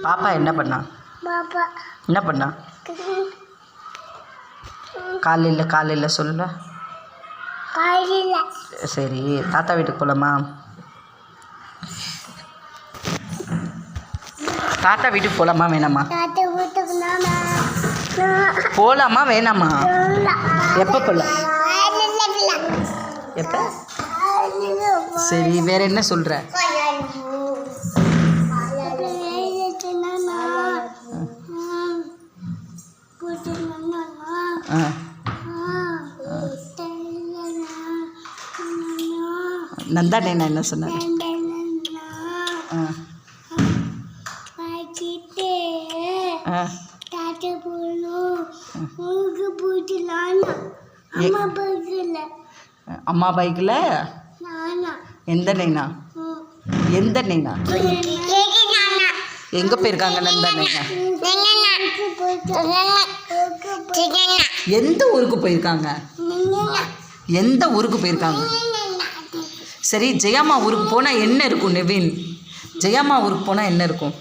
பாப்பா என்ன பண்ணா? என்ன பண்ணா? காலையில் சொல்ல. சரி, தாத்தா வீட்டுக்கு போகலாமா? தாத்தா வீட்டுக்கு போகலாமா வேணாமா? போகலாமா வேணாமா? எப்போ போகலாம்? எப்போ? சரி, வேற என்ன சொல்கிற? நந்தா நேனா என்ன சொன்னார்? அம்மா பைக்கில் எந்த நைனா? எந்த நைனா? எங்கே போயிருக்காங்க நந்தா நைனா? எந்த ஊருக்கு போயிருக்காங்க? எந்த ஊருக்கு போயிருக்காங்க? சரி, ஜெயாமா ஊருக்கு போனால் என்ன இருக்கும் நெவின்? ஜெயாமா ஊருக்கு போனால் என்ன இருக்கும்?